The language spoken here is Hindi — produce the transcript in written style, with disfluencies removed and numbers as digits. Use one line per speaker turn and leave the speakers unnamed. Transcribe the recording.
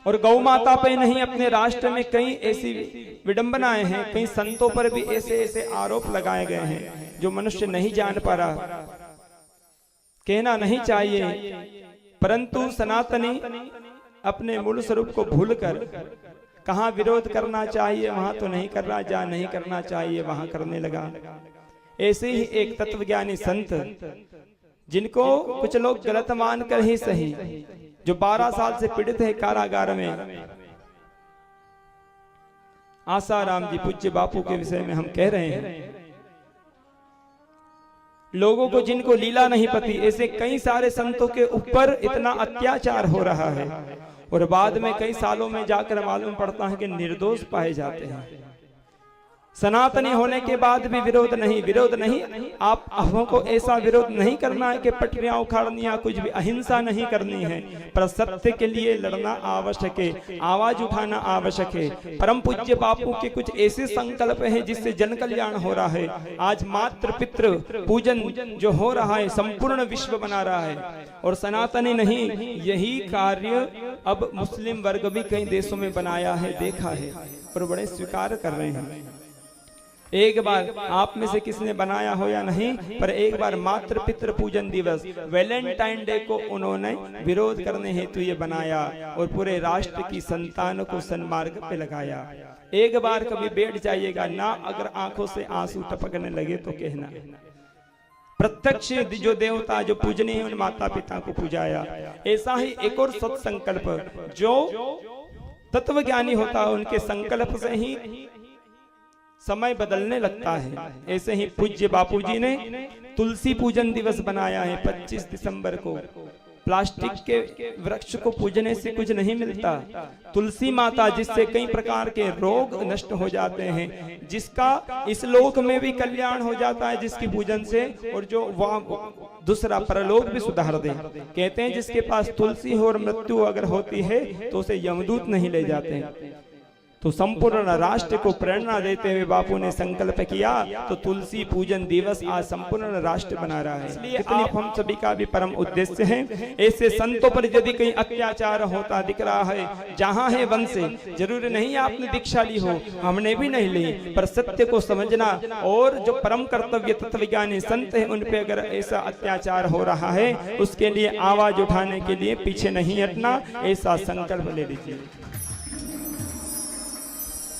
और गौ माता पे नहीं, अपने राष्ट्र में कई ऐसी विडंबनाएं हैं, कई संतों पर भी ऐसे ऐसे आरोप लगाए गए हैं जो मनुष्य नहीं जान पा रहा, कहना नहीं चाहिए, परंतु सनातनी अपने मूल स्वरूप को भूलकर कहां विरोध करना चाहिए वहां तो नहीं कर रहा, जहां नहीं करना चाहिए वहां करने लगा। ऐसे ही एक तत्वज्ञानी संत जिनको कुछ लोग गलत मानकर ही सही, जो 12 साल से पीड़ित है कारागार में, आसाराम जी पूज्य बापू के विषय में हम कह रहे हैं। लोगों को जिनको लीला नहीं पती, ऐसे कई सारे संतों के ऊपर इतना अत्याचार हो रहा है और बाद में कई सालों में जाकर मालूम पड़ता है कि निर्दोष पाए जाते हैं। सनातनी होने के बाद भी विरोध नहीं। आप हमको ऐसा विरोध नहीं करना है कि पटरियां उखाड़नी या कुछ भी, अहिंसा नहीं करनी है, पर सत्य के लिए लड़ना आवश्यक है, आवाज उठाना आवश्यक है। परम पूज्य बापू के कुछ ऐसे संकल्प हैं जिससे जन कल्याण हो रहा है। आज मातृ पितृ पूजन जो हो रहा है संपूर्ण विश्व बना रहा है, और सनातनी नहीं, यही कार्य अब मुस्लिम वर्ग भी कई देशों में बनाया है, देखा है, और बड़े स्वीकार कर रहे हैं। एक बार आप में से किसने बनाया हो या नहीं, पर एक बार मातृ पितृ पूजन दिवस वैलेंटाइन डे को उन्होंने विरोध करने हेतु ये बनाया और पूरे राष्ट्र की संतान को सन्मार्ग पे लगाया। एक बार कभी बैठ जाइएगा ना, अगर आंखों से आंसू टपकने लगे तो कहना। प्रत्यक्ष जो देवता जो पूजनीय है उन माता पिता को पूजाया। ऐसा ही एक और सत्संकल्प, जो तत्वज्ञानी होता है उनके संकल्प से ही समय बदलने लगता है। ऐसे ही पूज्य बापूजी ने तुलसी पूजन दिवस बनाया है 25 दिसंबर को। प्लास्टिक के वृक्ष को पूजने से कुछ नहीं मिलता। तुलसी माता जिससे कई प्रकार के रोग नष्ट हो जाते हैं, जिसका इस लोक में भी कल्याण हो जाता है जिसकी पूजन से, और जो वह दूसरा परलोक भी सुधार दे। कहते हैं जिसके पास तुलसी हो और मृत्यु अगर होती है तो उसे यमदूत नहीं ले जाते हैं। तो संपूर्ण राष्ट्र को प्रेरणा देते हुए बापू ने संकल्प किया, तो तुलसी पूजन दिवस आज संपूर्ण राष्ट्र बना रहा है। इसलिए आप हम सभी का भी परम उद्देश्य है, ऐसे संतों पर यदि कहीं अत्याचार होता दिख रहा है, जहां है वंश, जरूरी नहीं आपने दीक्षा ली हो, हमने भी नहीं ली, पर सत्य को समझना, और जो परम कर्तव्य तत्वज्ञानी संत है उन पे अगर ऐसा अत्याचार हो रहा है, उसके लिए आवाज उठाने के लिए पीछे नहीं हटना, ऐसा संकल्प ले लीजिए।